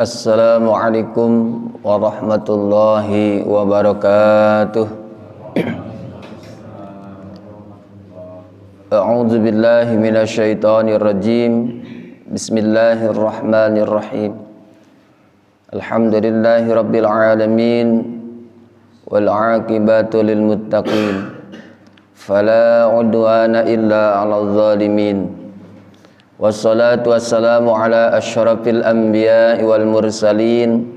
Assalamualaikum warahmatullahi wabarakatuh. A'udzu billahi minasyaitonir rajim. Bismillahirrahmanirrahim. Alhamdulillahi rabbil alamin wal 'aqibatu lil muttaqin. Fala 'udwana illa 'alal zalimin. Wassalatu wassalamu ala asyrafil anbiya'i wal mursalin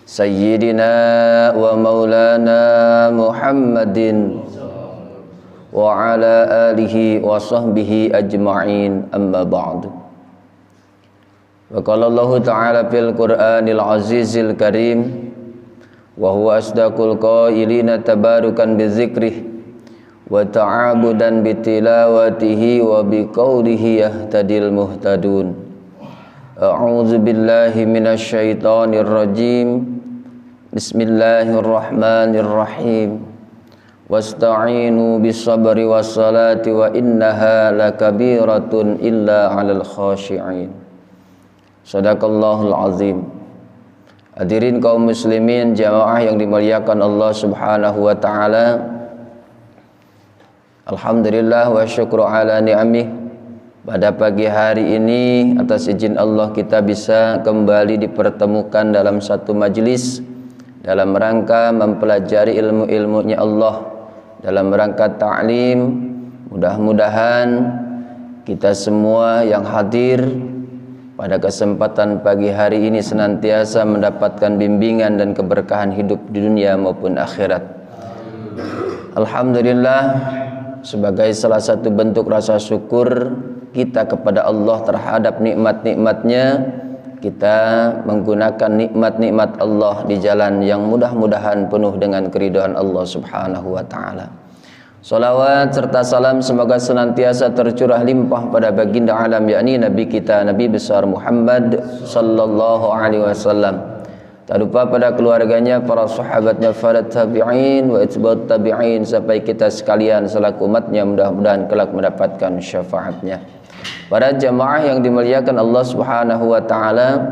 Sayyidina wa maulana Muhammadin wa ala alihi wa sahbihi ajma'in, amma ba'du. Wa qala Allah ta'ala fil Qur'anil azizil karim wa huwa asdaqul qailina tabarukan bizikrih wa ta'abudan bitilawatihi wa biqaulihi yahtadil muhtadun. A'udzu billahi minasyaitonir rajim. Bismillahirrahmanirrahim. Wasta'inu bis-sabri was-salati wa innaha lakabiratun illa 'alal khashi'in. Shadaqallahul azim. Hadirin kaum muslimin jamaah yang dimuliakan Allah Subhanahu wa taala. Alhamdulillah wa syukru ala ni'amih. Pada pagi hari ini atas izin Allah kita bisa kembali dipertemukan dalam satu majlis dalam rangka mempelajari ilmu-ilmunya Allah, dalam rangka ta'lim. Mudah-mudahan kita semua yang hadir pada kesempatan pagi hari ini senantiasa mendapatkan bimbingan dan keberkahan hidup di dunia maupun akhirat. Alhamdulillah, sebagai salah satu bentuk rasa syukur kita kepada Allah terhadap nikmat-nikmatnya, kita menggunakan nikmat-nikmat Allah di jalan yang mudah-mudahan penuh dengan keridhaan Allah Subhanahu wa ta'ala. Salawat serta salam semoga senantiasa tercurah limpah pada baginda alam, yakni Nabi kita, Nabi besar Muhammad sallallahu alaihi wasallam. Tak lupa pada keluarganya, para sahabatnya, para tabi'in wa itba'ut tabi'in, sampai kita sekalian selaku umatnya mudah-mudahan kelak mendapatkan syafaatnya. Para jamaah yang dimuliakan Allah Subhanahu wa ta'ala,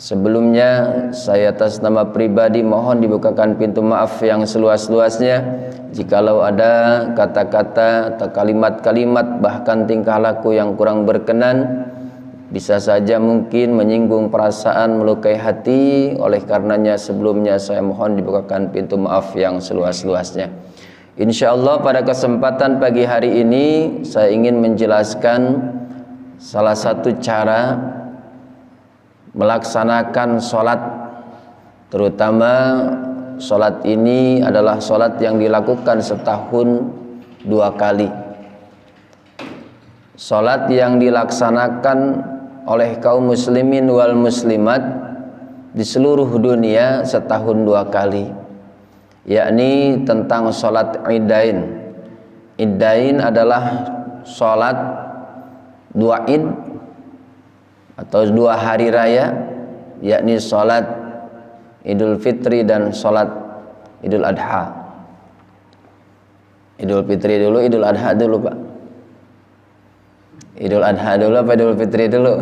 sebelumnya saya atas nama pribadi mohon dibukakan pintu maaf yang seluas-luasnya jikalau ada kata-kata atau kalimat-kalimat bahkan tingkah laku yang kurang berkenan, bisa saja mungkin menyinggung perasaan, melukai hati. Oleh karenanya sebelumnya saya mohon dibukakan pintu maaf yang seluas-luasnya. InsyaAllah pada kesempatan pagi hari ini saya ingin menjelaskan salah satu cara melaksanakan sholat. Terutama sholat ini adalah sholat yang dilakukan setahun 2 kali. Sholat yang dilaksanakan oleh kaum muslimin wal muslimat di seluruh dunia setahun 2 kali, yakni tentang sholat Idain. Idain adalah sholat 2 id atau 2 hari raya, yakni sholat Idul Fitri dan sholat Idul Adha. Idul Fitri dulu, Idul Adha dulu Pak. Idul Adha dulu apa Idul Fitri dulu?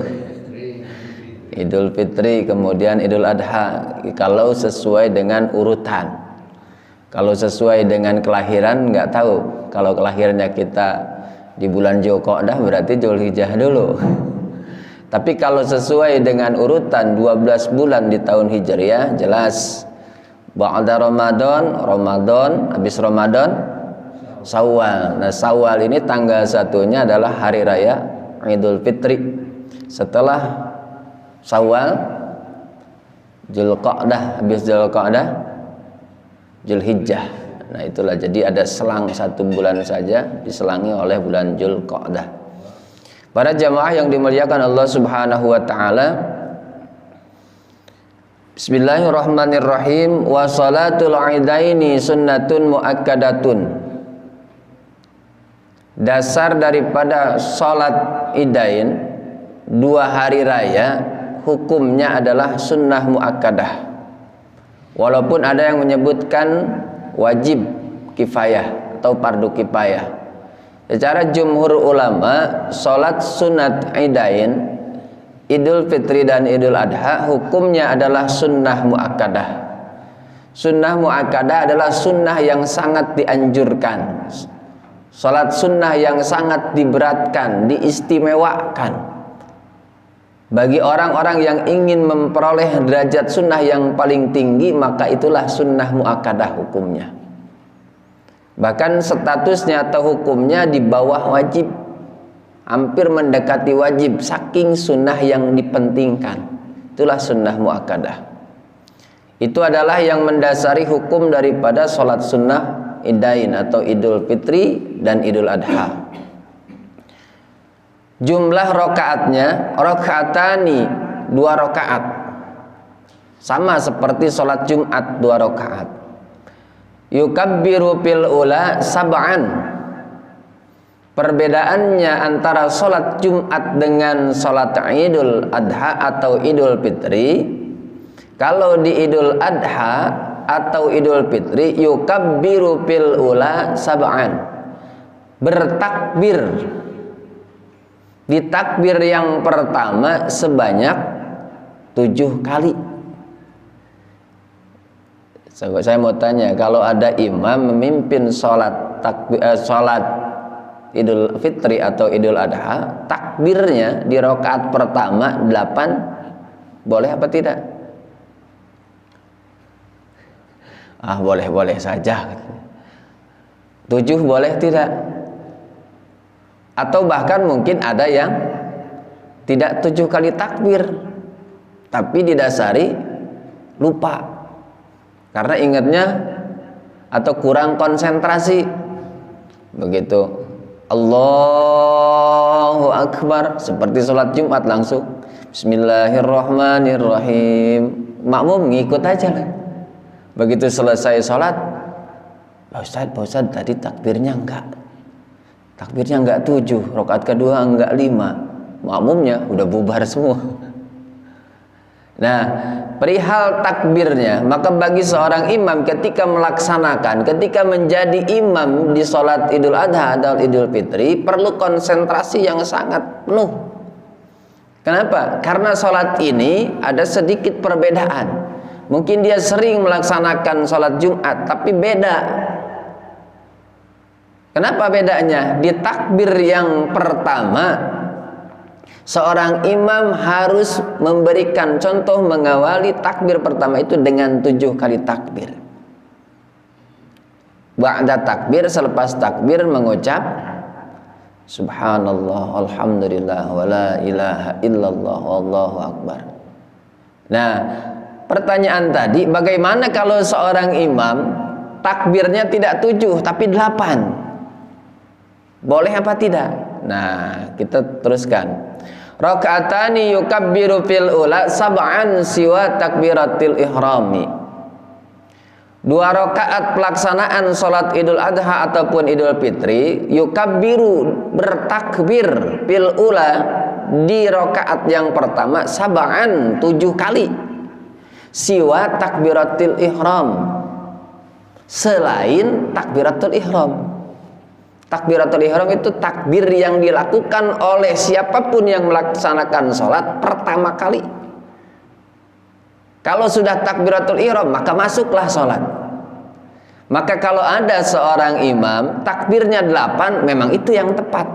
Idul Fitri kemudian Idul Adha, kalau sesuai dengan urutan. Kalau sesuai dengan kelahiran nggak tahu. Kalau kelahirannya kita di bulan Dzulqa'dah berarti Dzulhijjah dulu. Tapi kalau sesuai dengan urutan 12 bulan di tahun Hijriah jelas. Ba'da Ramadan, habis Ramadan Syawal. Nah, Syawal ini tanggal 1-nya adalah hari raya Idul Fitri. Setelah Syawal, Dzulqa'dah, habis Dzulqa'dah Dzulhijjah. Nah, itulah, jadi ada selang 1 bulan saja diselangi oleh bulan Dzulqa'dah. Para jamaah yang dimuliakan Allah Subhanahu wa taala, bismillahirrahmanirrahim. Wa salatul idaini sunnatun muakkadatun. Dasar daripada salat Idain 2 hari raya hukumnya adalah sunnah muakkadah. Walaupun ada yang menyebutkan wajib kifayah atau fardu kifayah. Secara jumhur ulama, salat sunat Idain Idul Fitri dan Idul Adha hukumnya adalah sunnah muakkadah. Sunnah muakkadah adalah sunnah yang sangat dianjurkan, salat sunnah yang sangat diberatkan, diistimewakan bagi orang-orang yang ingin memperoleh derajat sunnah yang paling tinggi. Maka itulah sunnah muakkadah hukumnya. Bahkan statusnya atau hukumnya di bawah wajib, hampir mendekati wajib, saking sunnah yang dipentingkan. Itulah sunnah muakkadah. Itu adalah yang mendasari hukum daripada sholat sunnah idain atau Idul Fitri dan Idul Adha. Jumlah rokaatnya rokaatani, 2 rokaat, sama seperti sholat Jumat 2 rokaat. Yukabbiru fil ula sab'an. Perbedaannya antara sholat Jumat dengan sholat Idul Adha atau Idul Fitri, kalau di Idul Adha atau Idul Fitri yukabbiru fil ula sab'an, bertakbir di takbir yang pertama sebanyak 7 kali. Saya mau tanya, kalau ada imam memimpin sholat Idul Fitri atau Idul Adha, takbirnya di rakaat pertama 8, boleh apa tidak? Boleh-boleh saja. 7 boleh tidak? Atau bahkan mungkin ada yang tidak 7 kali takbir, tapi didasari lupa karena ingatnya atau kurang konsentrasi. Begitu, Allahu Akbar, seperti sholat Jumat langsung Bismillahirrahmanirrahim, makmum ngikut aja lah. Begitu selesai sholat, Pak Ustadz tadi takbirnya enggak 7, rakaat kedua enggak 5, makmumnya udah bubar semua. Nah, perihal takbirnya, maka bagi seorang imam ketika melaksanakan, ketika menjadi imam di sholat Idul Adha atau Idul Fitri, perlu konsentrasi yang sangat penuh. Kenapa? Karena sholat ini ada sedikit perbedaan. Mungkin dia sering melaksanakan sholat Jumat, tapi beda. Kenapa bedanya? Di takbir yang pertama, seorang imam harus memberikan contoh mengawali takbir pertama itu dengan 7 kali takbir. Ba'da takbir, selepas takbir mengucap Subhanallah, Alhamdulillah, wa la ilaha illallah, wallahu akbar. Nah, pertanyaan tadi, bagaimana kalau seorang imam takbirnya tidak 7 tapi 8? Boleh apa tidak? Nah, kita teruskan. Rakaatani yukabbiru fil ula sab'an siwa takbiratil ihrami. 2 rakaat pelaksanaan salat Idul Adha ataupun Idul Fitri, yukabbiru, bertakbir, fil ula, di rakaat yang pertama sab'an, 7 kali. Siwa takbiratil ihram, selain takbiratul ihram. Takbiratul ihram itu takbir yang dilakukan oleh siapapun yang melaksanakan sholat pertama kali. Kalau sudah takbiratul ihram, maka masuklah sholat. Maka kalau ada seorang imam takbirnya 8, memang itu yang tepat.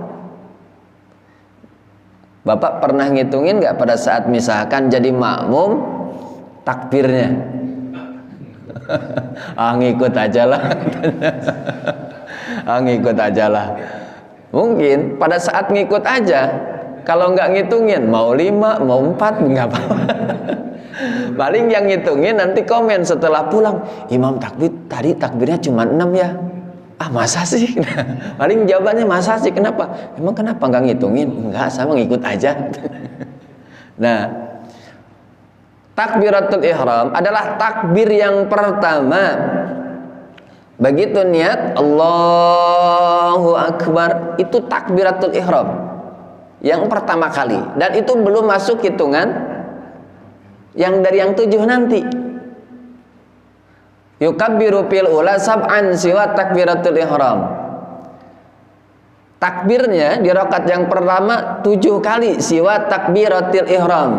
Bapak pernah ngitungin gak pada saat misalkan jadi makmum takbirnya? Ngikut aja lah. Ngikut aja lah. Mungkin pada saat ngikut aja, kalau nggak ngitungin mau 5 mau 4 nggak apa-apa. Paling yang ngitungin nanti komen setelah pulang, imam takbir tadi takbirnya cuma 6 ya. Masa sih? Paling jawabannya masa sih, kenapa? Emang kenapa nggak ngitungin? Enggak, sama ngikut aja. Nah, takbiratul ihram adalah takbir yang pertama. Begitu niat Allahu Akbar, itu takbiratul ihram yang pertama kali, dan itu belum masuk hitungan yang dari yang 7 nanti. Yukabbiru fil ula sab'an siwa takbiratul ihram. takbirnya di rakaat yang pertama 7 kali siwa takbiratul ihram,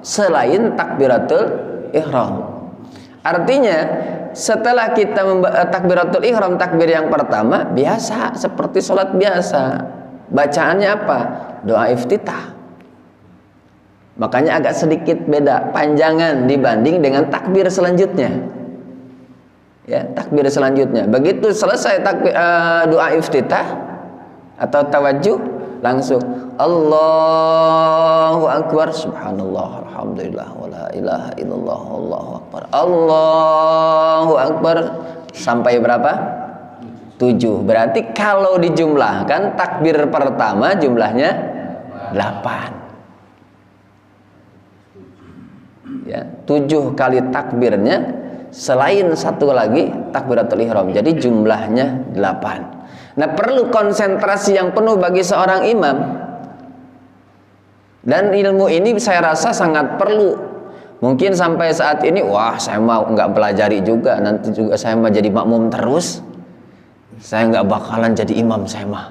selain takbiratul ihram. Artinya setelah kita takbiratul ihram, takbir yang pertama biasa seperti sholat biasa. Bacaannya apa? Doa iftitah. Makanya agak sedikit beda panjangan dibanding dengan takbir selanjutnya. Ya, takbir selanjutnya. Begitu selesai takbir, doa iftitah atau tawajuh, langsung Allahu Akbar, subhanallah, alhamdulillah, wala ilaha illallah, Allahu Akbar, Allahu Akbar, sampai berapa? 7. Berarti kalau dijumlahkan takbir pertama jumlahnya 8. Ya, 7 kali takbirnya selain satu lagi takbiratul ihram. Jadi jumlahnya 8. Nah, perlu konsentrasi yang penuh bagi seorang imam. Dan ilmu ini saya rasa sangat perlu. Mungkin sampai saat ini, wah saya mau nggak pelajari juga, nanti juga saya mau jadi makmum terus. Saya nggak bakalan jadi imam, saya mah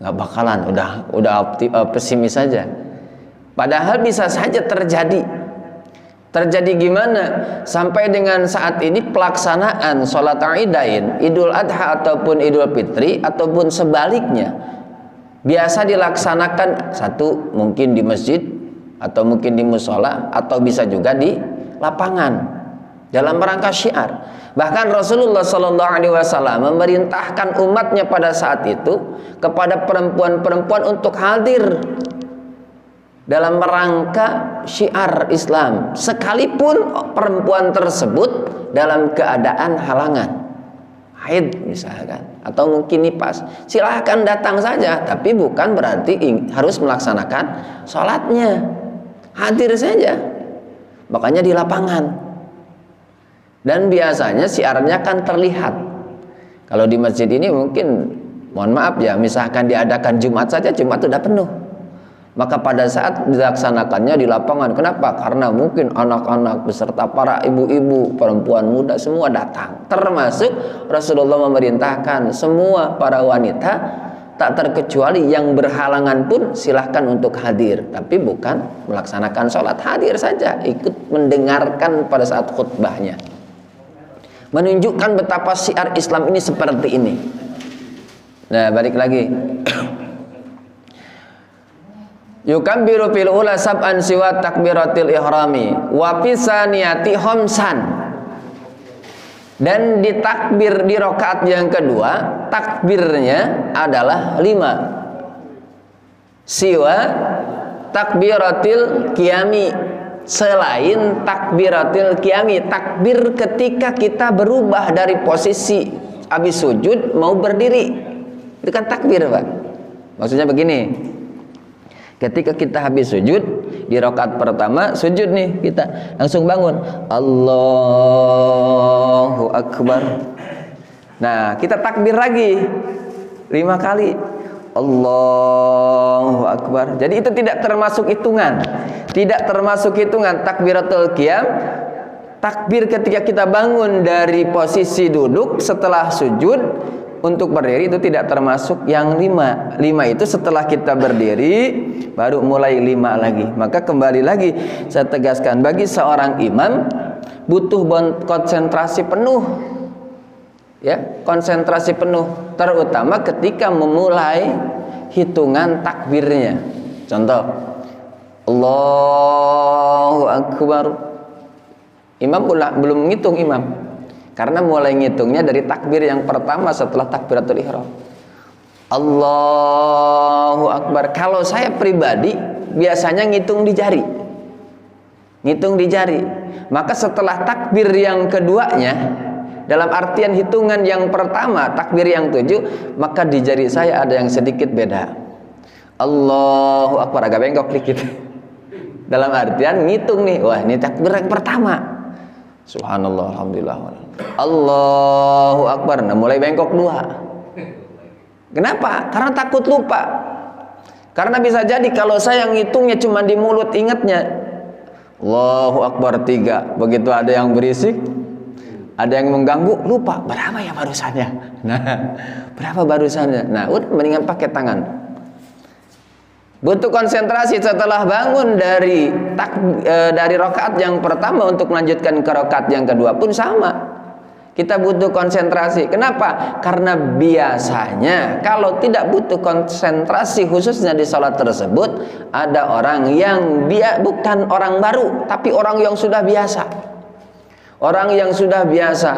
nggak bakalan, udah pesimis saja. Padahal bisa saja terjadi gimana? Sampai dengan saat ini pelaksanaan sholat Idain, Idul Adha ataupun Idul Fitri ataupun sebaliknya biasa dilaksanakan satu mungkin di masjid atau mungkin di musola atau bisa juga di lapangan dalam rangka syiar. Bahkan Rasulullah SAW memerintahkan umatnya pada saat itu kepada perempuan-perempuan untuk hadir dalam rangka syiar Islam, sekalipun perempuan tersebut dalam keadaan halangan, haid misalkan, atau mungkin nifas, silahkan datang saja, tapi bukan berarti harus melaksanakan sholatnya, hadir saja. Makanya di lapangan. Dan biasanya siarnya kan terlihat. Kalau di masjid ini mungkin, mohon maaf ya, misalkan diadakan Jumat saja, Jumat sudah penuh. Maka pada saat dilaksanakannya di lapangan, kenapa? Karena mungkin anak-anak beserta para ibu-ibu, perempuan muda semua datang. Termasuk Rasulullah memerintahkan semua para wanita, tak terkecuali yang berhalangan pun silahkan untuk hadir. Tapi bukan melaksanakan sholat, hadir saja, ikut mendengarkan pada saat khutbahnya. Menunjukkan betapa syiar Islam ini seperti ini. Nah, balik lagi. Yukabbiru fil ula sab'an siwa takbiratil ihrami wa fisaniyati khamsan. Dan di takbir di rakaat yang kedua, takbirnya adalah 5. Siwa takbiratil qiyami, selain takbiratil qiyami, takbir ketika kita berubah dari posisi habis sujud mau berdiri. Itu kan takbir, Pak. Maksudnya begini. Ketika kita habis sujud di rakaat pertama, sujud nih kita, langsung bangun, Allahu Akbar. Nah, kita takbir lagi 5 kali, Allahu Akbar. Jadi itu tidak termasuk hitungan. Tidak termasuk hitungan takbiratul qiyam. Takbir ketika kita bangun dari posisi duduk setelah sujud untuk berdiri itu tidak termasuk yang 5. 5 itu setelah kita berdiri baru mulai 5 lagi. Maka kembali lagi saya tegaskan, bagi seorang imam butuh konsentrasi penuh. Ya, konsentrasi penuh, terutama ketika memulai hitungan takbirnya. Contoh, Allahu Akbar. Imam belum ngitung imam, karena mulai ngitungnya dari takbir yang pertama setelah takbiratul ihram. Allahu Akbar. Kalau saya pribadi biasanya ngitung di jari. Ngitung di jari. Maka setelah takbir yang keduanya, dalam artian hitungan yang pertama, takbir yang 7, maka di jari saya ada yang sedikit beda. Allahu Akbar, agak bengkok dikit. Dalam artian ngitung nih, wah ini takbir yang pertama. Subhanallah, alhamdulillah. Allahu Akbar, nah mulai bengkok 2. Kenapa? Karena takut lupa. Karena bisa jadi kalau saya ngitungnya cuma di mulut ingatnya Allahu Akbar 3, begitu ada yang berisik, ada yang mengganggu, lupa berapa ya barusannya. Nah, berapa barusannya? Nah, udah mendingan pakai tangan. Butuh konsentrasi setelah bangun dari rakaat yang pertama untuk melanjutkan ke rakaat yang kedua pun sama. Kita butuh konsentrasi. Kenapa? Karena biasanya kalau tidak butuh konsentrasi khususnya di salat tersebut, ada orang yang dia bukan orang baru, tapi orang yang sudah biasa. Orang yang sudah biasa,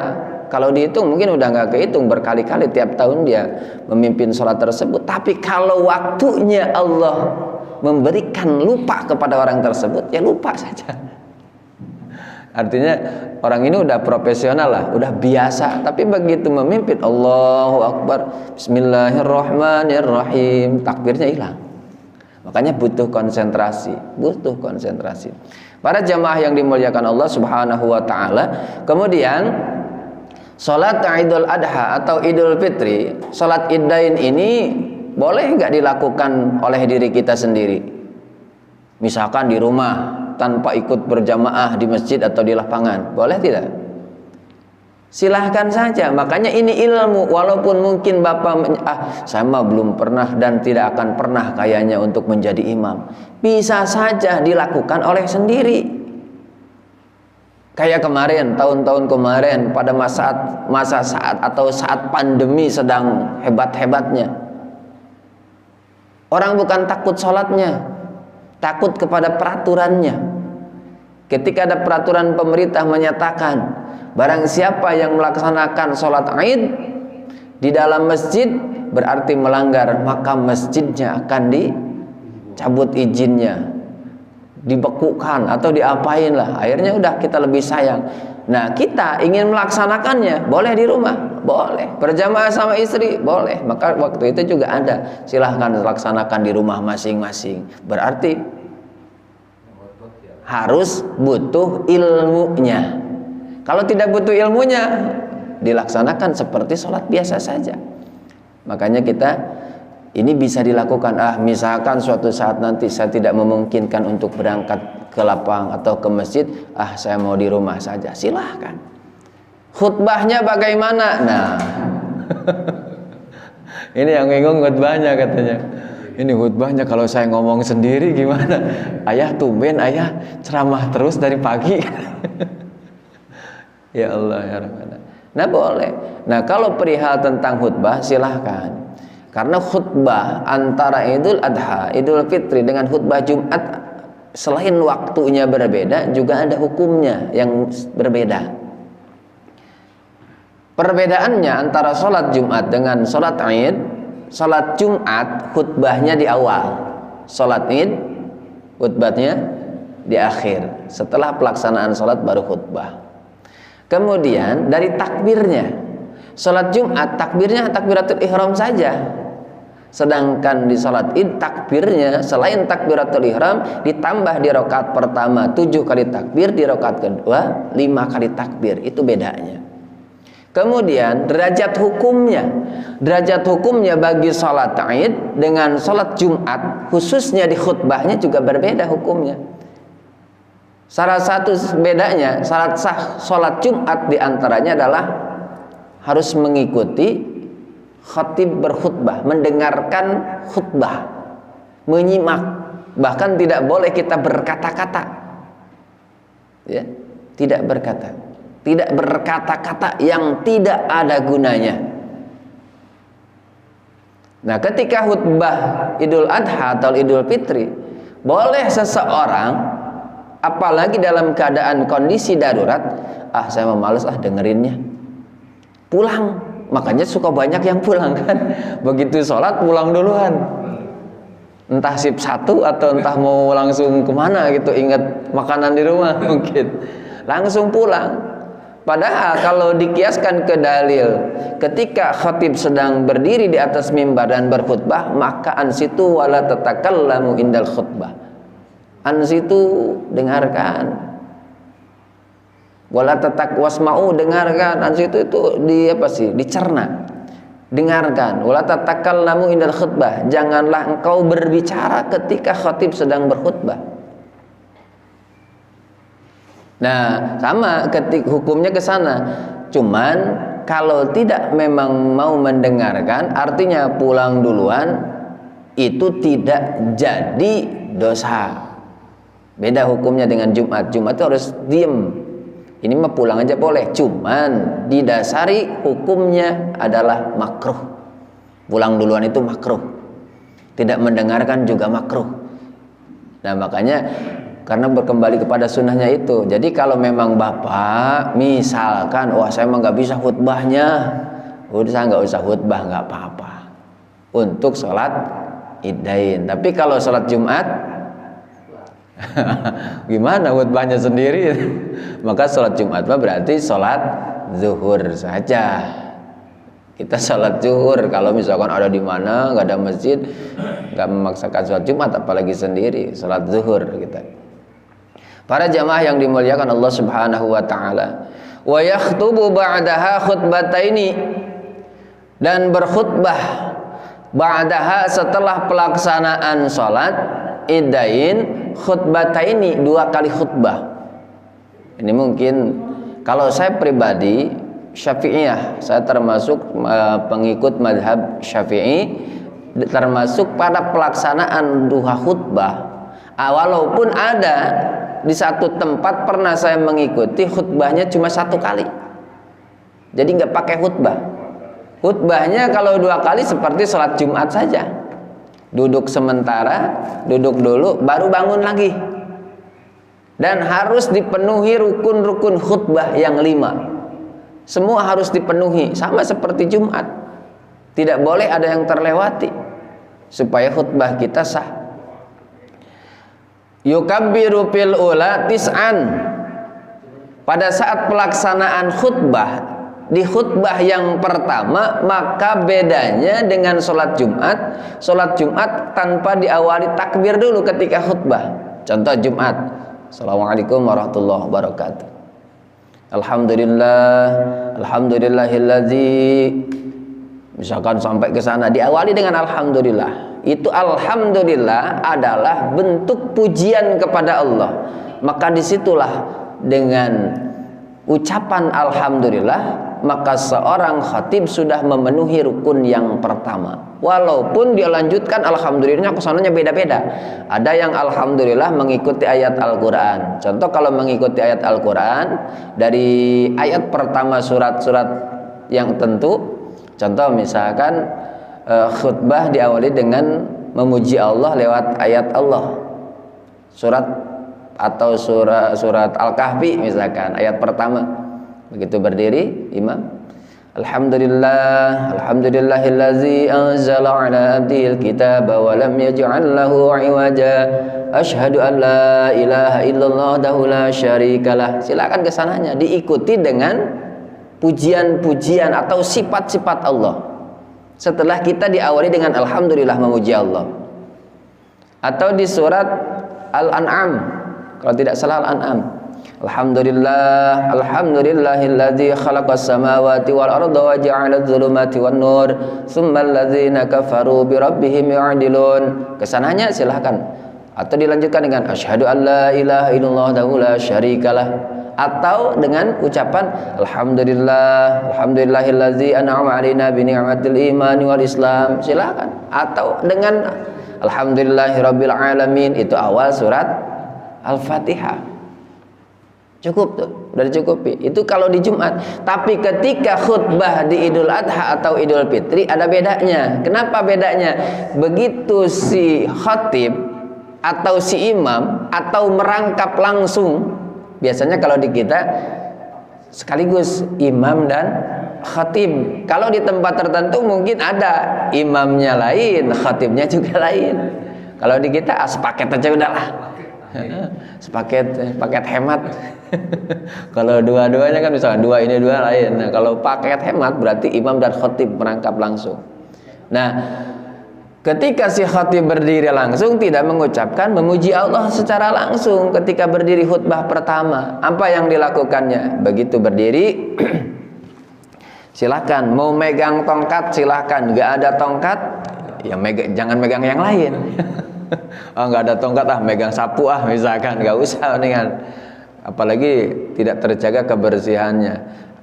kalau dihitung mungkin udah nggak kehitung berkali-kali tiap tahun dia memimpin salat tersebut. Tapi kalau waktunya Allah memberikan lupa kepada orang tersebut, ya lupa saja. Artinya orang ini udah profesional lah, udah biasa. Tapi begitu memimpin, Allahu Akbar, Bismillahirrahmanirrahim, takbirnya hilang. Makanya butuh konsentrasi, butuh konsentrasi. Para jamaah yang dimuliakan Allah Subhanahu wa taala, kemudian salat Idul Adha atau Idul Fitri, salat Idain ini boleh nggak dilakukan oleh diri kita sendiri? Misalkan di rumah tanpa ikut berjamaah di masjid atau di lapangan, boleh tidak? Silahkan saja. Makanya ini ilmu. Walaupun mungkin bapak saya mah belum pernah dan tidak akan pernah kayaknya untuk menjadi imam, bisa saja dilakukan oleh sendiri. Kayak kemarin, tahun-tahun kemarin pada masa saat atau saat pandemi sedang hebat-hebatnya, orang bukan takut sholatnya, takut kepada peraturannya. Ketika ada peraturan pemerintah menyatakan barang siapa yang melaksanakan sholat Id di dalam masjid berarti melanggar, maka masjidnya akan dicabut izinnya, dibekukan atau diapain lah. Akhirnya udah kita lebih sayang. Nah, kita ingin melaksanakannya, boleh di rumah, boleh berjamaah sama istri, boleh. Maka waktu itu juga ada, silahkan laksanakan di rumah masing-masing. Berarti harus butuh ilmunya. Kalau tidak butuh ilmunya, dilaksanakan seperti sholat biasa saja. Makanya kita ini bisa dilakukan. Misalkan suatu saat nanti saya tidak memungkinkan untuk berangkat ke lapang atau ke masjid, saya mau di rumah saja, silahkan. Khutbahnya bagaimana? Nah, ini yang bingung khutbahnya katanya. Ini khutbahnya kalau saya ngomong sendiri gimana? Ayah tumben ayah ceramah terus dari pagi. Ya Allah ya Rabbana. Nah boleh. Nah kalau perihal tentang khutbah silahkan. Karena khutbah antara Idul Adha, Idul Fitri dengan khutbah Jumat, selain waktunya berbeda, juga ada hukumnya yang berbeda. Perbedaannya antara sholat Jumat dengan sholat Id, sholat Jumat khutbahnya di awal, sholat Id khutbahnya di akhir. Setelah pelaksanaan sholat baru khutbah. Kemudian dari takbirnya, sholat Jumat takbirnya takbiratul ihram saja. Sedangkan di sholat Id takbirnya selain takbiratul ihram ditambah di rakaat pertama 7 kali takbir, di rakaat kedua 5 kali takbir. Itu bedanya. Kemudian derajat hukumnya bagi sholat Id dengan sholat Jumat khususnya di khutbahnya juga berbeda hukumnya. Salah satu bedanya syarat sah sholat Jumat diantaranya adalah harus mengikuti khatib berkhutbah, mendengarkan khutbah, menyimak, bahkan tidak boleh kita berkata-kata, ya, tidak berkata-kata yang tidak ada gunanya. Nah, ketika khutbah Idul Adha atau Idul Fitri, boleh seseorang, apalagi dalam keadaan kondisi darurat, saya males dengerinnya, pulang. Makanya suka banyak yang pulang kan, begitu sholat pulang duluan, entah sip 1 atau entah mau langsung kemana gitu, ingat makanan di rumah mungkin langsung pulang. Padahal kalau dikiaskan ke dalil, ketika khatib sedang berdiri di atas mimbar dan berkhutbah, maka ansitu wala tatakallamu indal khutbah. Ansitu, dengarkan. Wala wasma'u, dengarkan. Ansitu itu dicerna. Dengarkan. Wala tatakallamu indal khutbah. Janganlah engkau berbicara ketika khatib sedang berkhutbah. Nah, sama ketika hukumnya ke sana. Cuman kalau tidak memang mau mendengarkan, artinya pulang duluan, itu tidak jadi dosa. Beda hukumnya dengan Jumat. Jumat itu harus diem. Ini mah pulang aja boleh, cuman didasari hukumnya adalah makruh. Pulang duluan itu makruh. Tidak mendengarkan juga makruh. Nah makanya karena berkembali kepada sunnahnya itu. Jadi kalau memang bapak misalkan, wah saya emang nggak bisa khutbahnya, udah saya nggak usah khutbah, nggak apa-apa untuk sholat Idain. Tapi kalau sholat Jumat gimana khutbahnya sendiri? Maka sholat Jumat mah berarti sholat zuhur saja. Kita sholat zuhur kalau misalkan ada di mana nggak ada masjid, nggak memaksakan sholat Jumat, apalagi sendiri sholat zuhur kita. Para jamaah yang dimuliakan Allah Subhanahu wa taala, wa yakhtubu ba'daha khutbataini, dan berkhutbah ba'daha setelah pelaksanaan salat Idain khutbataini, 2 kali khutbah. Ini mungkin kalau saya pribadi Syafi'iyah, saya termasuk pengikut mazhab Syafi'i, termasuk pada pelaksanaan 2 khutbah. Walaupun ada di satu tempat pernah saya mengikuti khutbahnya cuma 1 kali, jadi nggak pakai khutbah. Khutbahnya kalau 2 kali seperti sholat Jumat saja, duduk sementara, duduk dulu baru bangun lagi, dan harus dipenuhi rukun-rukun khutbah yang 5. Semua harus dipenuhi, sama seperti Jumat, tidak boleh ada yang terlewati supaya khutbah kita sah. Yukabbiru fil ula tis'an, pada saat pelaksanaan khutbah, di khutbah yang pertama, maka bedanya dengan sholat Jumat tanpa diawali takbir dulu ketika khutbah. Contoh Jumat, Assalamualaikum warahmatullahi wabarakatuh, Alhamdulillahilladzi, misalkan sampai ke sana diawali dengan alhamdulillah. Itu alhamdulillah adalah bentuk pujian kepada Allah. Maka disitulah dengan ucapan alhamdulillah, maka seorang khatib sudah memenuhi rukun yang pertama. Walaupun dia lanjutkan alhamdulillahnya kesananya beda-beda. Ada yang alhamdulillah mengikuti ayat Al-Quran. Contoh kalau mengikuti ayat Al-Quran dari ayat pertama surat-surat yang tentu, contoh misalkan khutbah diawali dengan memuji Allah lewat ayat Allah, surat atau surat Al-Kahfi misalkan ayat pertama. Begitu berdiri imam, Alhamdulillahillazi anzala ala abdihil kitaba wa lam yaj'al lahu 'iwaja, asyhadu an la ilaha illallah wahdahu la syarikalah. Silakan kesananya diikuti dengan pujian-pujian atau sifat-sifat Allah. Setelah kita diawali dengan alhamdulillah memuji Allah. Atau di surat Al-An'am, kalau tidak salah Al-An'am, Alhamdulillahilladzi khalaqas samawati wal arda wa ja'ala adh-dhulumati wan nur, tsummal ladzina kafaru bi rabbihim ya'dilun. Kesananya silahkan. Atau dilanjutkan dengan asyhadu an la ilaha illallah wahdahu la syarikalah. Atau dengan ucapan alhamdulillahilladzi an'ama 'alaina bi ni'matil imani wal islam. Silakan. Atau dengan alhamdulillahirabbil alamin, itu awal surat Al-Fatihah. Cukup tuh, udah dicukupi. Itu kalau di Jumat. Tapi ketika khutbah di Idul Adha atau Idul Fitri ada bedanya. Kenapa bedanya? Begitu si khatib atau si imam atau merangkap langsung, biasanya kalau di kita sekaligus imam dan khatib. Kalau di tempat tertentu mungkin ada imamnya lain, khatibnya juga lain. Kalau di kita sepaket aja udahlah. Paket hemat. Kalau dua-duanya kan misalnya 2 ini 2 lain. Nah, kalau paket hemat berarti imam dan khatib merangkap langsung. Nah, ketika si khatib berdiri langsung tidak mengucapkan memuji Allah secara langsung ketika berdiri khutbah pertama. Apa yang dilakukannya? Begitu berdiri silakan, mau megang tongkat silakan, nggak ada tongkat ya jangan megang yang lain. Nggak ada tongkat megang sapu misalkan, nggak usah dengan, apalagi tidak terjaga kebersihannya.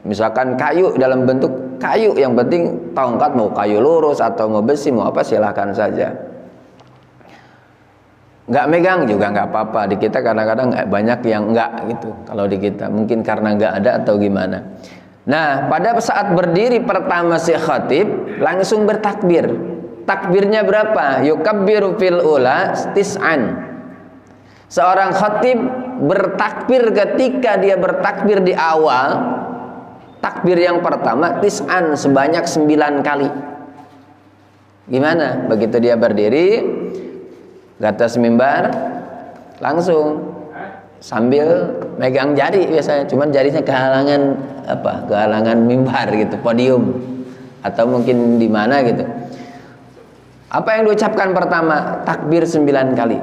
Misalkan kayu dalam bentuk kayu, yang penting tongkat, mau kayu lurus atau mau besi mau apa silahkan saja. Nggak megang juga nggak apa-apa. Di kita kadang-kadang banyak yang nggak gitu. Kalau di kita mungkin karena nggak ada atau gimana. Nah, pada saat berdiri pertama si khatib langsung bertakbir. Takbirnya berapa? Yukabbiru fil ula tis'an. Seorang khatib bertakbir ketika dia bertakbir di awal, takbir yang pertama tis'an, sebanyak 9 kali. Gimana? Begitu dia berdiri ke atas mimbar, langsung sambil megang jari biasanya, cuman jarinya kehalangan kehalangan mimbar gitu, podium atau mungkin di mana gitu. Apa yang diucapkan pertama? Takbir 9 kali.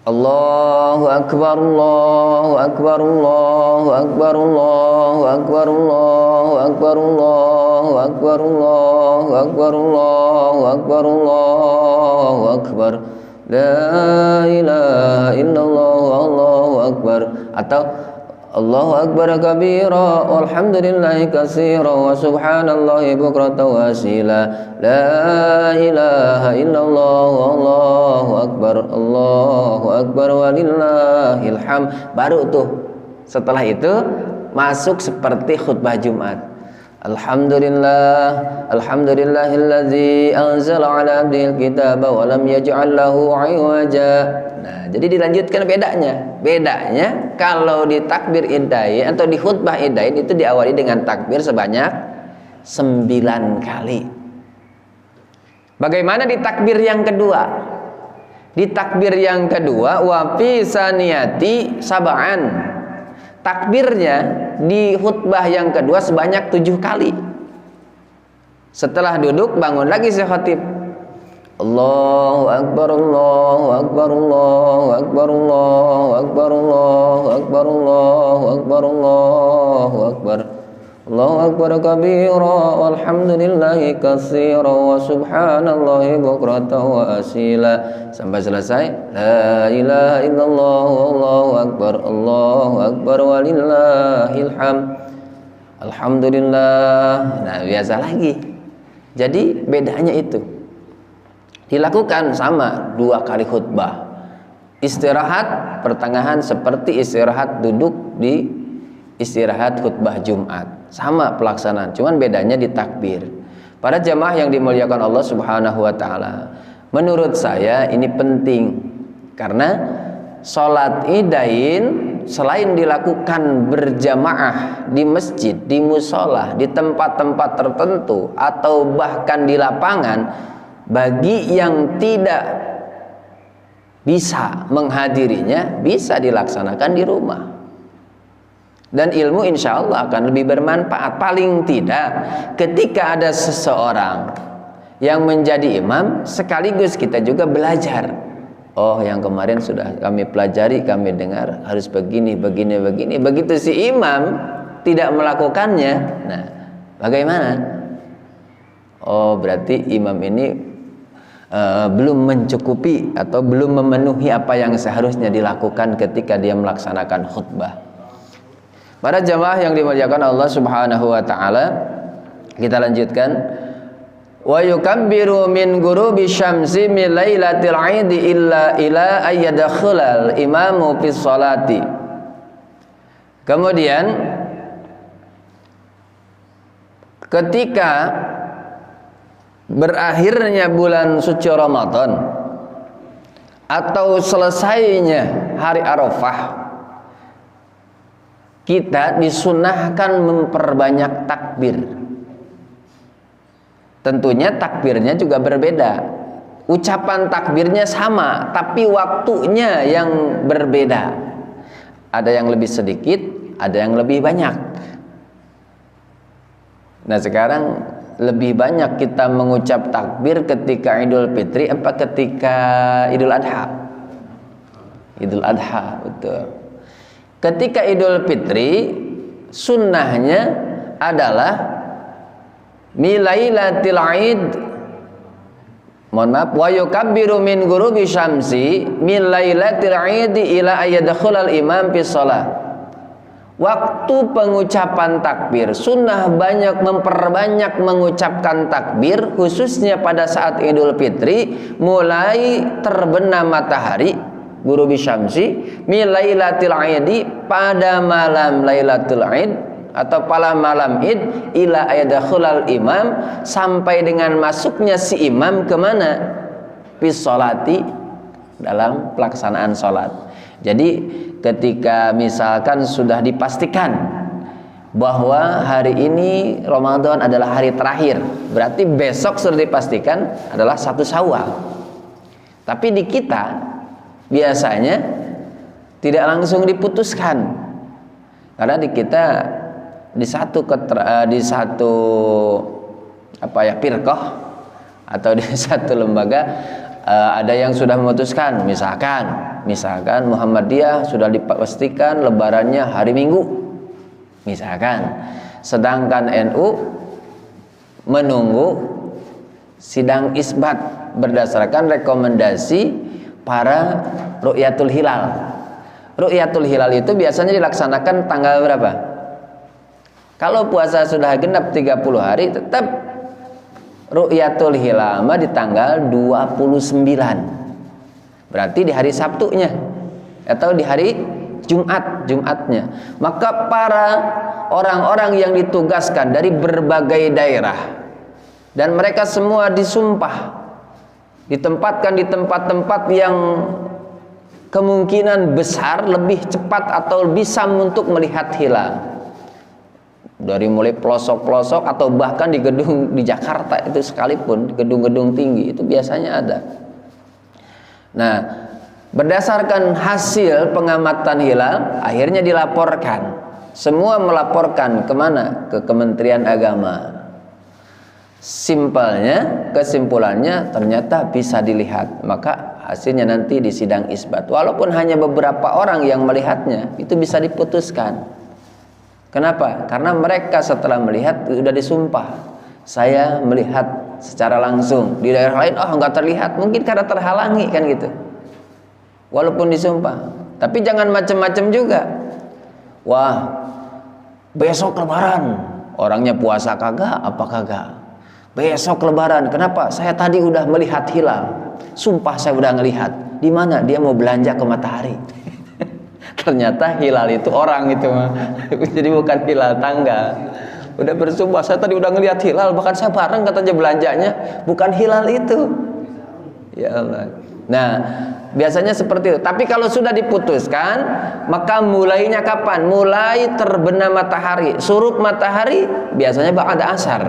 Allahu akbar, Allahu akbar, Allahu akbar, Allahu akbar, Allahu akbar, Allahu akbar, Allahu akbar, Allahu akbar, Allahu akbar, la ilaha illallah, Allahu akbar. Atau Allahu akbar kabira walhamdulillahi katsira wa subhanallahi bukratan wa asila, la ilaha illallah, Allahu akbar walillahil hamd. Baru tuh setelah itu masuk seperti khutbah Jumat. Alhamdulillahilladzi anzala ala abdil kitaba wa lam yaj'al lahu 'iwaja. Nah, jadi dilanjutkan bedanya. Bedanya kalau di takbir idain atau di khutbah idain itu diawali dengan takbir sebanyak 9 kali. Bagaimana di takbir yang kedua? Di takbir yang kedua wa fi saniyati sab'an. Takbirnya di khutbah yang kedua sebanyak 7 kali. Setelah duduk bangun lagi si khatib. Allahu akbar, Allahu akbar, Allahu akbar, Allahu akbar, Allahu akbar, Allahu akbar, Allahu akbar, Allahu akbar kabira walhamdulillahi katsira wa subhanallahi bukratan wa asila, sampai selesai. La ilaha illallah, Allahu akbar, Allahu akbar walillahil hamd, alhamdulillah. Nah, biasa lagi. Jadi bedanya itu dilakukan sama 2 kali khutbah. Istirahat pertengahan seperti istirahat duduk di istirahat khutbah Jumat. Sama pelaksanaan, cuman bedanya di takbir. Para jamaah yang dimuliakan Allah Subhanahu wa taala, menurut saya ini penting karena salat idain selain dilakukan berjamaah di masjid, di musola, di tempat-tempat tertentu atau bahkan di lapangan, bagi yang tidak bisa menghadirinya bisa dilaksanakan di rumah. Dan ilmu insya Allah akan lebih bermanfaat. Paling tidak ketika ada seseorang yang menjadi imam, sekaligus kita juga belajar. Oh, yang kemarin sudah kami pelajari, kami dengar harus begini, begini, begini. Begitu si imam tidak melakukannya, nah bagaimana? Oh, berarti imam ini belum mencukupi atau belum memenuhi apa yang seharusnya dilakukan ketika dia melaksanakan khutbah. Para jamaah yang dimuliakan Allah Subhanahu wa taala, kita lanjutkan. Wa yukabbiru min ghurubi syamsi min lailatil 'idi illa ila ayyadkhulal imamu fis sholati. Kemudian ketika berakhirnya bulan suci Ramadan atau selesainya hari Arafah, kita disunahkan memperbanyak takbir. Tentunya takbirnya juga berbeda. Ucapan takbirnya sama, tapi waktunya yang berbeda. Ada yang lebih sedikit, ada yang lebih banyak. Nah, sekarang lebih banyak kita mengucap takbir ketika Idul Fitri apa ketika Idul Adha? Idul Adha, betul. Ketika Idul Fitri sunnahnya adalah milailatil 'id. Mohon maaf, wa yukabbiru min ghurubi syamsi milailatil 'id ila ayyadkhulal imam fi shalah. waktu pengucapan takbir, sunnah memperbanyak mengucapkan takbir, khususnya pada saat Idul Fitri, mulai terbenam matahari ghurubi syamsi milailatil aidi, pada malam Lailatul Aid atau pada malam Id, ila ayadakhulal imam, sampai dengan masuknya si imam kemana? Bis sholati, dalam pelaksanaan sholat. Jadi ketika misalkan sudah dipastikan bahwa hari ini Ramadan adalah hari terakhir, berarti besok sudah dipastikan adalah 1 Syawal. Tapi di kita biasanya tidak langsung diputuskan, karena di kita di satu firqah atau di satu lembaga ada yang sudah memutuskan, misalkan Muhammadiyah sudah dipastikan lebarannya hari Minggu misalkan, sedangkan NU menunggu sidang isbat berdasarkan rekomendasi para ru'yatul hilal. Ru'yatul hilal itu biasanya dilaksanakan tanggal berapa? Kalau puasa sudah genap 30 hari, tetap ru'yatul hilal di tanggal 29. Berarti di hari Sabtunya atau di hari Jumatnya. Maka para orang-orang yang ditugaskan dari berbagai daerah, dan mereka semua disumpah, ditempatkan di tempat-tempat yang kemungkinan besar lebih cepat atau bisa untuk melihat hilal. Dari mulai pelosok-pelosok atau bahkan di gedung di Jakarta itu sekalipun, gedung-gedung tinggi itu biasanya ada. Nah, berdasarkan hasil pengamatan hilal, akhirnya dilaporkan. Semua melaporkan kemana? Ke Kementerian Agama. Simpelnya, kesimpulannya ternyata bisa dilihat. Maka hasilnya nanti di sidang isbat. Walaupun hanya beberapa orang yang melihatnya, itu bisa diputuskan. Kenapa? Karena mereka setelah melihat sudah disumpah, saya melihat secara langsung. Di daerah lain nggak terlihat, mungkin karena terhalangi kan gitu. Walaupun disumpah, tapi jangan macam-macam juga. Wah, besok lebaran, orangnya puasa kagak, apa kagak? Besok lebaran, kenapa? Saya tadi udah melihat hilal, sumpah saya udah ngelihat. Di mana? Dia mau belanja ke Matahari. Ternyata hilal itu orang itu mah. Jadi bukan hilal tanggal. Udah bersumpah, saya tadi udah ngelihat hilal, bahkan saya bareng katanya belanjanya, bukan hilal itu. Ya Allah. Nah, biasanya seperti itu. Tapi kalau sudah diputuskan, maka mulainya kapan? Mulai terbenam matahari, surup matahari biasanya ba'da asar.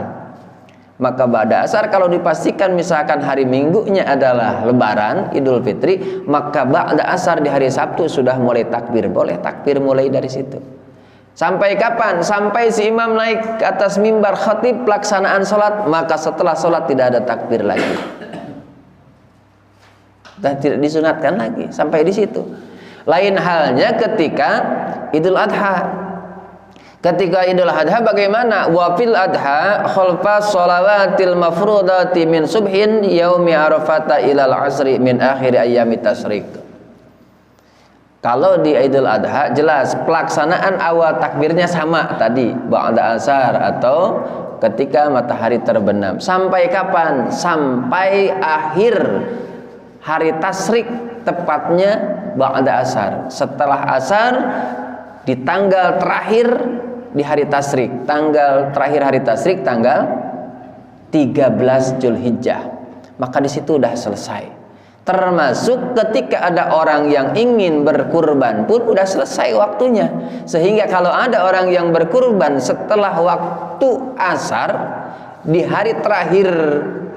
Maka ba'da asar kalau dipastikan misalkan hari Minggunya adalah lebaran Idul Fitri, maka ba'da asar di hari Sabtu sudah mulai takbir. Boleh takbir mulai dari situ. Sampai kapan? Sampai si imam naik ke atas mimbar khatib pelaksanaan sholat, maka setelah sholat tidak ada takbir lagi. Dan tidak disunatkan lagi sampai di situ. Lain halnya ketika Idul Adha. Ketika Idul Adha bagaimana? Wa fil adha khalfa shalawatil mafrudati min subhin yaumi arafata ilal asri min akhir ayyami tasyrik. Kalau di Idul Adha jelas pelaksanaan awal takbirnya sama tadi ba'da asar atau ketika matahari terbenam. Sampai kapan? Sampai akhir hari tasyrik, tepatnya ba'da asar. Setelah asar di tanggal terakhir di hari tasyrik, tanggal terakhir hari tasyrik tanggal 13 Zulhijjah. Maka di situ udah selesai. Termasuk ketika ada orang yang ingin berkurban pun udah selesai waktunya. Sehingga kalau ada orang yang berkurban setelah waktu asar di hari terakhir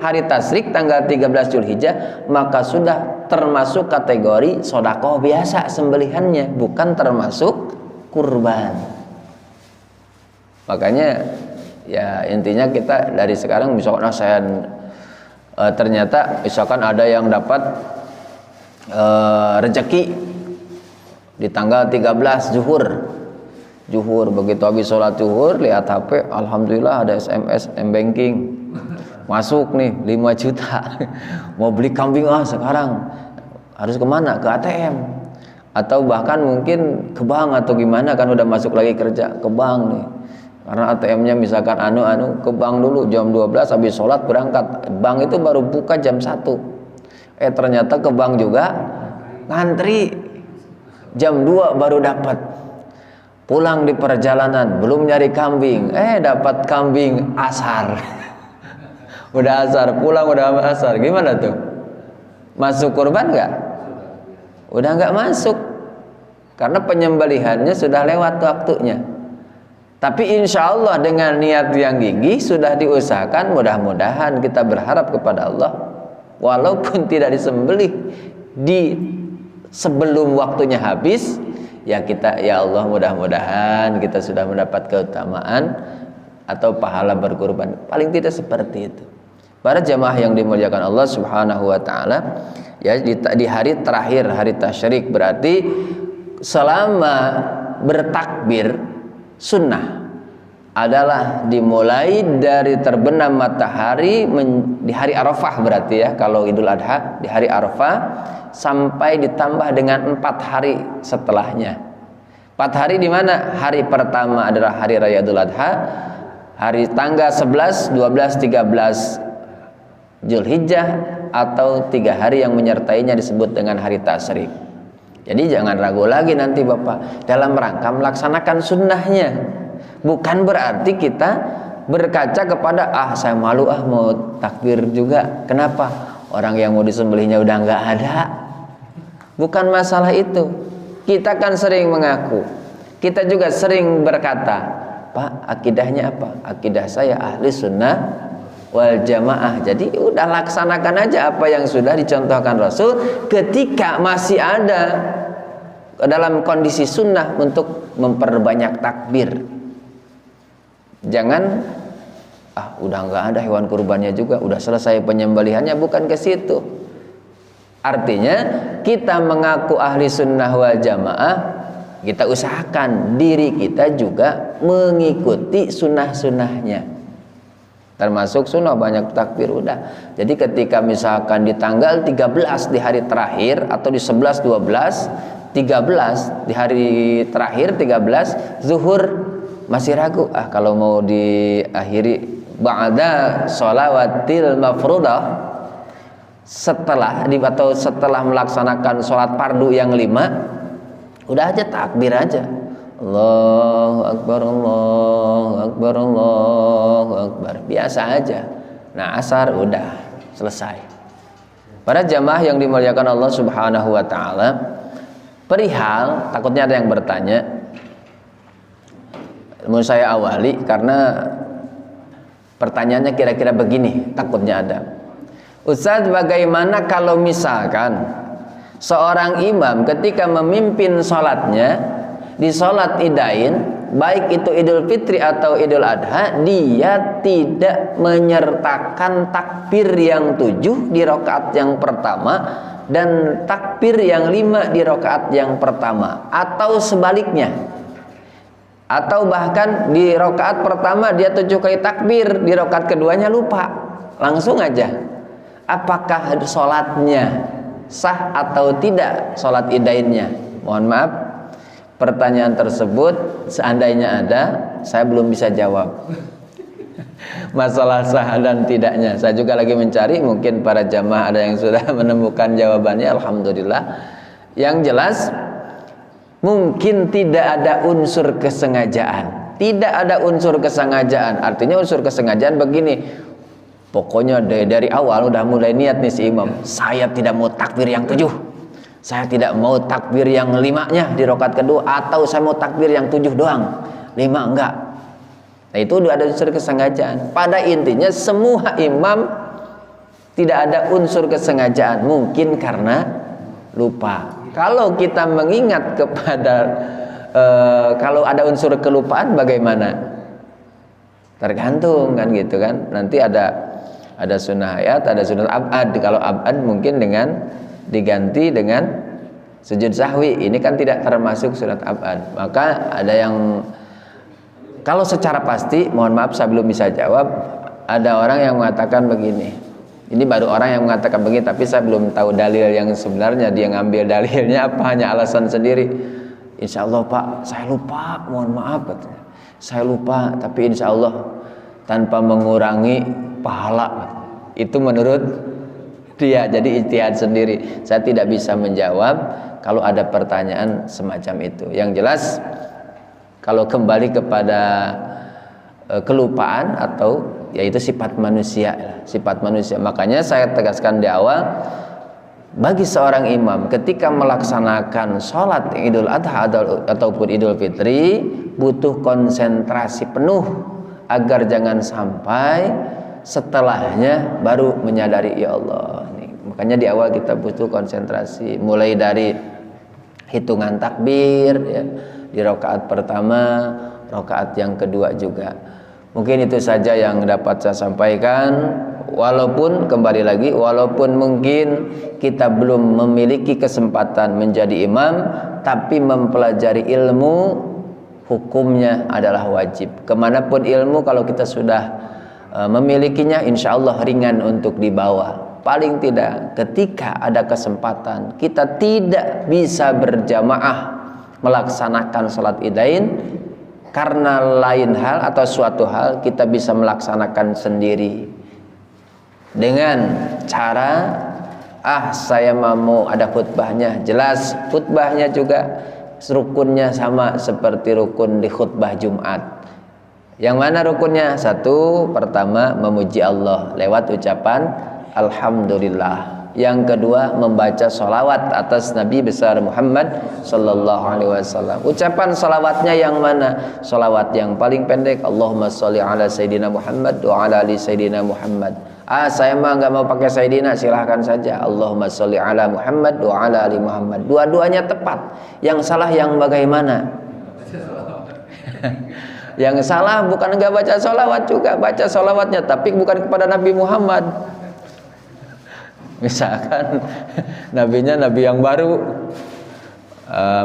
hari tasyrik tanggal 13 Zulhijjah, maka sudah termasuk kategori sedekah biasa sembelihannya, bukan termasuk kurban. Makanya ya intinya kita dari sekarang misalkan saya ternyata misalkan ada yang dapat rezeki di tanggal 13 zuhur, begitu habis sholat zuhur lihat HP, alhamdulillah ada SMS M-banking masuk nih 5 juta. Mau beli kambing sekarang harus kemana? Ke ATM. Atau bahkan mungkin ke bank atau gimana, kan udah masuk lagi kerja ke bank nih, karena ATM-nya misalkan ke bank dulu jam 12 habis sholat berangkat, bank itu baru buka jam 1, ternyata ke bank juga ngantri jam 2 baru dapat. Pulang di perjalanan belum nyari kambing, dapat kambing asar. Udah asar, pulang udah asar, gimana tuh? Masuk kurban nggak? Udah nggak masuk, karena penyembelihannya sudah lewat waktunya. Tapi insya Allah dengan niat yang gigih sudah diusahakan, mudah-mudahan kita berharap kepada Allah, walaupun tidak disembelih sebelum waktunya habis, ya kita, ya Allah, mudah-mudahan kita sudah mendapat keutamaan atau pahala berkurban, paling tidak seperti itu. Para jamaah yang dimuliakan Allah Subhanahu wa taala, ya, di hari terakhir, hari tasyrik, berarti selama bertakbir sunnah adalah dimulai dari terbenam matahari di hari Arafah, berarti ya kalau Idul Adha di hari Arafah, sampai ditambah dengan 4 hari setelahnya. 4 hari di mana? Hari pertama adalah hari Raya Idul Adha, hari tanggal 11, 12, 13 Zulhijjah, atau 3 hari yang menyertainya disebut dengan hari tasyrik. Jadi jangan ragu lagi nanti Bapak dalam rangka melaksanakan sunnahnya. Bukan berarti kita berkaca kepada saya malu mau takbir juga. Kenapa? Orang yang mau disembelihnya udah nggak ada. Bukan masalah itu. Kita kan sering mengaku, kita juga sering berkata, Pak, akidahnya apa? Akidah saya ahli sunnah wal jamaah. Jadi udah laksanakan aja apa yang sudah dicontohkan Rasul ketika masih ada dalam kondisi sunnah untuk memperbanyak takbir. Jangan udah nggak ada hewan kurbannya juga, udah selesai penyembelihannya, bukan ke situ. Artinya kita mengaku ahli sunnah wal jamaah, kita usahakan diri kita juga mengikuti sunnah-sunnahnya. Termasuk sunnah banyak takbir udah. Jadi ketika misalkan di tanggal 13 di hari terakhir, atau di 11, 12, 13 di hari terakhir 13 zuhur masih ragu, kalau mau diakhiri ba'da sholawatil mafrudah, setelah melaksanakan sholat fardu yang 5, udah aja takbir aja, Allahu Akbar, Allahu Akbar, Allahu Akbar, biasa aja. Nah, asar udah selesai. Para jamaah yang dimuliakan Allah Subhanahu wa taala, perihal takutnya ada yang bertanya, mau saya awali karena pertanyaannya kira-kira begini, takutnya ada. Ustaz, bagaimana kalau misalkan seorang imam ketika memimpin sholatnya di sholat idain, baik itu Idul Fitri atau Idul Adha, dia tidak menyertakan takbir yang 7 di rakaat yang pertama dan takbir yang 5 di rakaat yang pertama, atau sebaliknya, atau bahkan di rakaat pertama dia 7 kali takbir, di rakaat keduanya lupa, langsung aja. Apakah sholatnya sah atau tidak, sholat idainnya? Mohon maaf, pertanyaan tersebut seandainya ada, saya belum bisa jawab. Masalah sah dan tidaknya saya juga lagi mencari, mungkin para jamaah ada yang sudah menemukan jawabannya, alhamdulillah. Yang jelas mungkin tidak ada unsur kesengajaan. Tidak ada unsur kesengajaan. Artinya unsur kesengajaan begini, pokoknya dari awal udah mulai niat nih si imam, saya tidak mau takbir yang 7, saya tidak mau takbir yang 5-nya di rakaat kedua, atau saya mau takbir yang 7 doang, 5 enggak. Nah, itu udah ada unsur kesengajaan. Pada intinya semua imam tidak ada unsur kesengajaan, mungkin karena lupa. Kalau kita mengingat kepada kalau ada unsur kelupaan bagaimana? Tergantung kan gitu kan. Nanti ada sunnah ayat, ada sunnah abad. Kalau abad mungkin dengan diganti dengan sujud sahwi. Ini kan tidak termasuk sunat abad. Maka ada yang, kalau secara pasti, mohon maaf saya belum bisa jawab. Ada orang yang mengatakan begini, Ini baru orang yang mengatakan begini, tapi saya belum tahu dalil yang sebenarnya. Dia ngambil dalilnya apa, hanya alasan sendiri. Insya Allah Pak, saya lupa, mohon maaf katanya. Saya lupa, tapi insya Allah tanpa mengurangi pahala. Itu menurut dia, jadi ijtihad sendiri. Saya tidak bisa menjawab kalau ada pertanyaan semacam itu. Yang jelas, kalau kembali kepada kelupaan atau yaitu sifat manusia, sifat manusia. Makanya saya tegaskan di awal, bagi seorang imam ketika melaksanakan sholat Idul Adha ataupun Idul Fitri butuh konsentrasi penuh agar jangan sampai setelahnya baru menyadari ya Allah. Makanya di awal kita butuh konsentrasi, mulai dari hitungan takbir ya, di rakaat pertama, rakaat yang kedua juga. Mungkin itu saja yang dapat saya sampaikan. Walaupun kembali lagi, walaupun mungkin kita belum memiliki kesempatan menjadi imam, tapi mempelajari ilmu hukumnya adalah wajib. Kemanapun ilmu kalau kita sudah memilikinya, insya Allah ringan untuk dibawa. Paling tidak ketika ada kesempatan kita tidak bisa berjamaah melaksanakan sholat idain, karena lain hal atau suatu hal kita bisa melaksanakan sendiri dengan cara saya mau ada khutbahnya, jelas khutbahnya juga rukunnya sama seperti rukun di khutbah Jumat. Yang mana rukunnya? Satu, pertama memuji Allah lewat ucapan Alhamdulillah. Yang kedua membaca sholawat atas Nabi besar Muhammad sallallahu alaihi wasallam. Ucapan sholawatnya yang mana? Sholawat yang paling pendek, Allahumma sholli ala Sayyidina Muhammad wa ala ali Sayyidina Muhammad. Saya mah nggak mau pakai Sayyidina, silahkan saja. Allahumma sholli ala Muhammad wa ala ali Muhammad. Dua-duanya tepat. Yang salah yang bagaimana? Yang salah bukan nggak baca sholawat juga, baca sholawatnya tapi bukan kepada Nabi Muhammad. Misalkan nabinya nabi yang baru,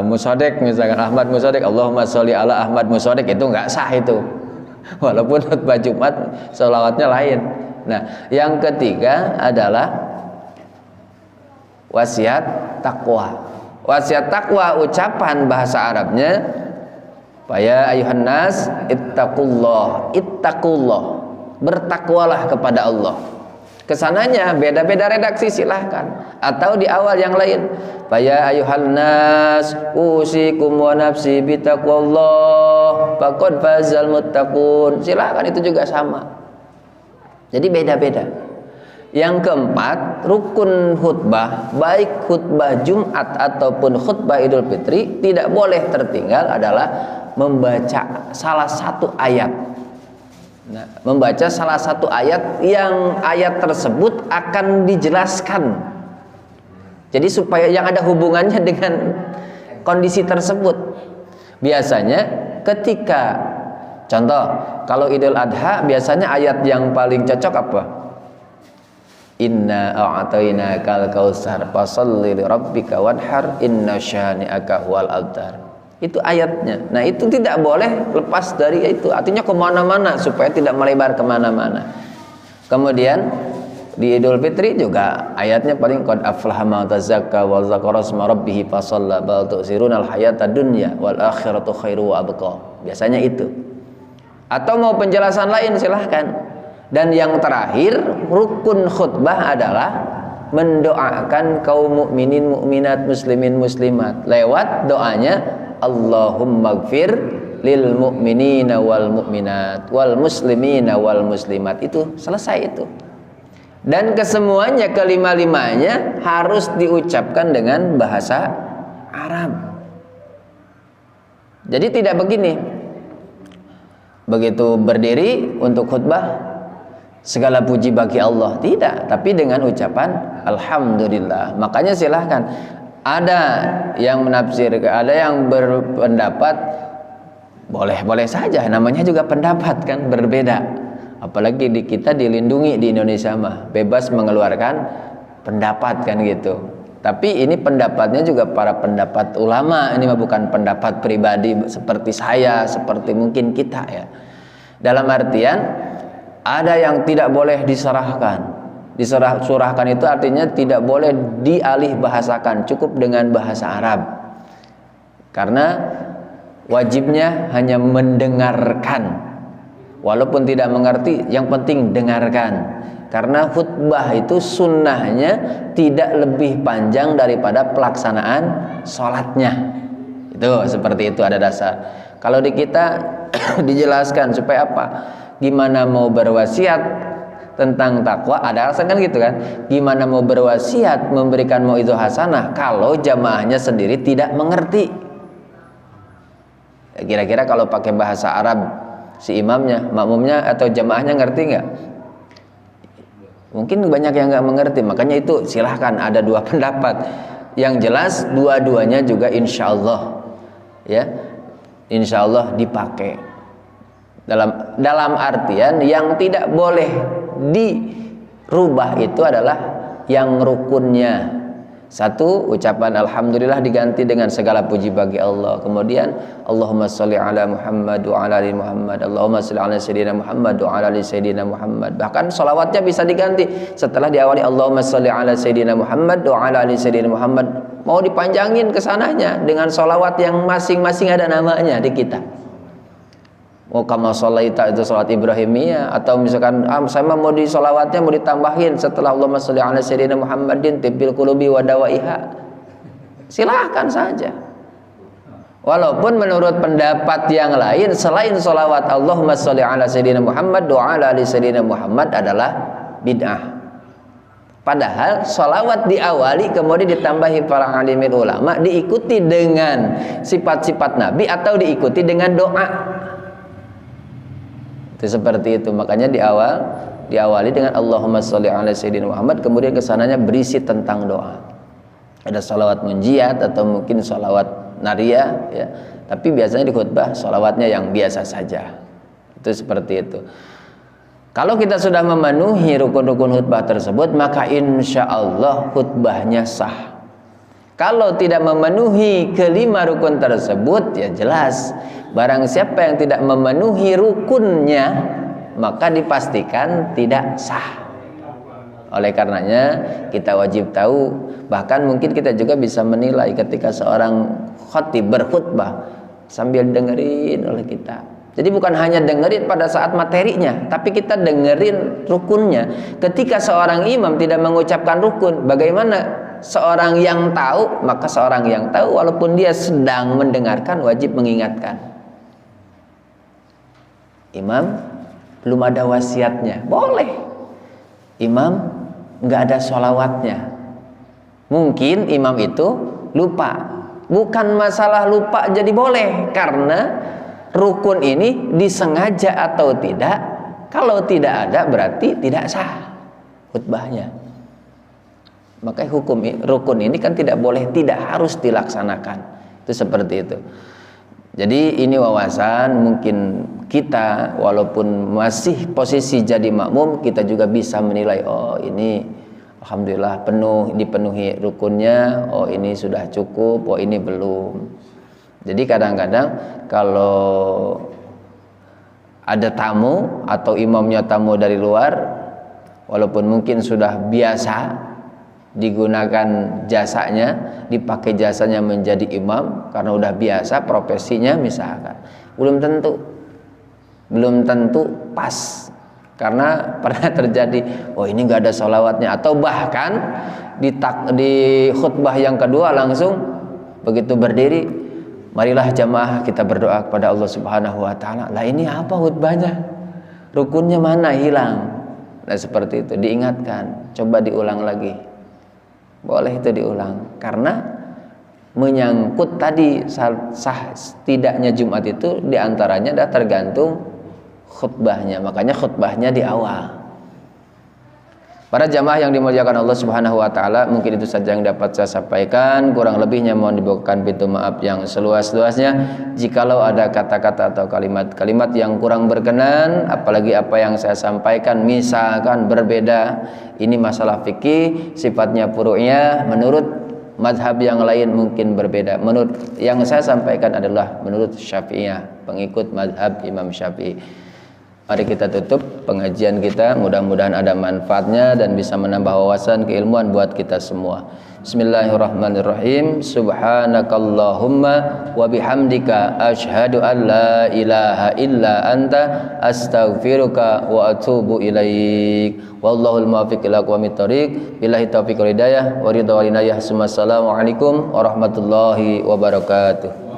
Musaddiq, misalkan Ahmad Musaddiq, Allahumma sholli ala Ahmad Musaddiq, itu nggak sah itu. Walaupun khutbah Jumat sholawatnya lain. Nah, yang ketiga adalah wasiat takwa. Wasiat takwa ucapan bahasa Arabnya, ya ayuhan nas ittaqullah, ittaqullah, bertakwalah kepada Allah. Kesananya beda-beda redaksi, silahkan. Atau di awal yang lain, ya ayuhan nas usikum wa nafsi bitaqwallah faqad fazal muttaqun, silahkan, itu juga sama. Jadi beda-beda. Yang keempat, rukun khutbah, baik khutbah Jumat ataupun khutbah Idul Fitri, tidak boleh tertinggal adalah membaca salah satu ayat. Nah, membaca salah satu ayat yang ayat tersebut akan dijelaskan. Jadi supaya yang ada hubungannya dengan kondisi tersebut. Biasanya ketika contoh, kalau Idul Adha biasanya ayat yang paling cocok apa? Inna a'tainakal kautsar fasholli lirabbika wanhar inna syani'aka huwal abtar. Itu ayatnya. Nah, itu tidak boleh lepas dari itu. Artinya kemana-mana supaya tidak melebar kemana-mana. Kemudian di Idul Fitri juga ayatnya paling qad aflaha man tazakka wa dzakara isma rabbih fasalla bal tu'sirunal hayatad dunya wal akhiratu khairu wa abqa. Biasanya itu. Atau mau penjelasan lain silahkan. Dan yang terakhir, rukun khutbah adalah mendoakan kaum mukminin mukminat, muslimin muslimat lewat doanya Allahumma gfir lil mu'minina wal mu'minat wal muslimina wal muslimat. Itu selesai itu. Dan kesemuanya, kelima-limanya harus diucapkan dengan bahasa Arab. Jadi tidak begini, begitu berdiri untuk khutbah segala puji bagi Allah, tidak, tapi dengan ucapan Alhamdulillah. Makanya silahkan. Ada yang menafsir, ada yang berpendapat boleh-boleh saja, namanya juga pendapat kan, berbeda. Apalagi di kita dilindungi di Indonesia mah, bebas mengeluarkan pendapat kan gitu. Tapi ini pendapatnya juga para pendapat ulama, ini mah bukan pendapat pribadi seperti saya, seperti mungkin kita ya. Dalam artian ada yang tidak boleh diserahkan, Disurahkan itu artinya tidak boleh dialih bahasakan, cukup dengan bahasa Arab. Karena wajibnya hanya mendengarkan. Walaupun tidak mengerti, yang penting dengarkan. Karena khutbah itu sunnahnya tidak lebih panjang daripada pelaksanaan sholatnya. Itu seperti itu, ada dasar. Kalau di kita dijelaskan supaya apa? Gimana mau berwasiat tentang takwa, ada alasan kan gitu kan? Gimana mau berwasiat memberikan mauidhah hasanah kalau jamaahnya sendiri tidak mengerti? Kira-kira kalau pakai bahasa Arab, si imamnya, makmumnya atau jamaahnya ngerti nggak? Mungkin banyak yang nggak mengerti. Makanya itu silahkan, ada dua pendapat. Yang jelas dua-duanya juga insya Allah, ya, insya Allah dipakai. Dalam artian yang tidak boleh dirubah itu adalah yang rukunnya. Satu, ucapan alhamdulillah diganti dengan segala puji bagi Allah. Kemudian Allahumma sholli ala Muhammad wa ala ali Muhammad, Allahumma sholli ala sayyidina Muhammad wa ala ali sayyidina Muhammad. Bahkan sholawatnya bisa diganti setelah diawali Allahumma sholli ala sayyidina Muhammad wa ala ali sayyidina Muhammad, mau dipanjangin kesananya dengan sholawat yang masing-masing ada namanya di kita. Oh, kama sholaita itu sholat Ibrahimiyah, atau misalkan saya mau di sholawatnya mau ditambahin setelah Allahumma sholli ala sayyidina Muhammadin tibbil qulubi wa dawaiha. Silahkan saja. Walaupun menurut pendapat yang lain selain sholawat Allahumma sholli ala sayyidina Muhammad wa ala ali sayyidina Muhammad adalah bid'ah. Padahal sholawat diawali kemudian ditambahi para alimin ulama, diikuti dengan sifat-sifat Nabi atau diikuti dengan doa. Itu seperti itu. Makanya diawali dengan Allahumma sholli ala sayyidina Muhammad, kemudian kesananya berisi tentang doa. Ada sholawat munjiat atau mungkin sholawat nariyah, ya. Tapi biasanya di khutbah sholawatnya yang biasa saja. Itu seperti itu. Kalau kita sudah memenuhi rukun-rukun khutbah tersebut, maka insya Allah khutbahnya sah. Kalau tidak memenuhi kelima rukun tersebut, ya jelas barang siapa yang tidak memenuhi rukunnya, maka dipastikan tidak sah. Oleh karenanya kita wajib tahu, bahkan mungkin kita juga bisa menilai ketika seorang khatib berkhutbah sambil dengerin oleh kita. Jadi bukan hanya dengerin pada saat materinya, tapi kita dengerin rukunnya. Ketika seorang imam tidak mengucapkan rukun, bagaimana seorang yang tahu? Maka seorang yang tahu walaupun dia sedang mendengarkan wajib mengingatkan. Imam belum ada wasiatnya, boleh. Imam nggak ada sholawatnya, mungkin imam itu lupa. Bukan masalah lupa jadi boleh, karena rukun ini disengaja atau tidak. Kalau tidak ada berarti tidak sah khutbahnya. Makanya hukum rukun ini kan tidak boleh, tidak harus dilaksanakan. Itu seperti itu. Jadi ini wawasan, mungkin kita walaupun masih posisi jadi makmum, kita juga bisa menilai, oh ini alhamdulillah dipenuhi rukunnya, oh ini sudah cukup, oh ini belum. Jadi kadang-kadang kalau ada tamu atau imamnya tamu dari luar, walaupun mungkin sudah biasa digunakan jasanya, dipakai jasanya menjadi imam karena udah biasa profesinya misalkan, belum tentu pas, karena pernah terjadi, oh ini nggak ada sholawatnya, atau bahkan di khutbah yang kedua langsung begitu berdiri, marilah jamaah kita berdoa kepada Allah Subhanahu wa taala. Lah ini apa khutbahnya? Rukunnya mana? Hilang. Nah seperti itu, diingatkan, coba diulang lagi. Boleh itu diulang, karena menyangkut tadi sah tidaknya Jumat itu diantaranya adalah tergantung khutbahnya. Makanya khutbahnya di awal. Para jamaah yang dimuliakan Allah Subhanahu wa taala, mungkin itu saja yang dapat saya sampaikan. Kurang lebihnya mohon dibukakan pintu maaf yang seluas-luasnya. Jikalau ada kata-kata atau kalimat-kalimat yang kurang berkenan, apalagi apa yang saya sampaikan misalkan berbeda, ini masalah fikih, sifatnya furu'iyah, menurut mazhab yang lain mungkin berbeda. Menurut yang saya sampaikan adalah menurut Syafi'iyah, pengikut mazhab Imam Syafi'i. Mari kita tutup pengajian kita, mudah-mudahan ada manfaatnya dan bisa menambah wawasan keilmuan buat kita semua. Bismillahirrahmanirrahim. Subhanakallahumma wa bihamdika asyhadu an la ilaha illa anta astaghfiruka wa atubu ilaik. Wallahul muwaffiq ila aqwamit thoriq. Billahi taufiq wal hidayah wa ridha wal inayah. Assalamualaikum warahmatullahi wabarakatuh.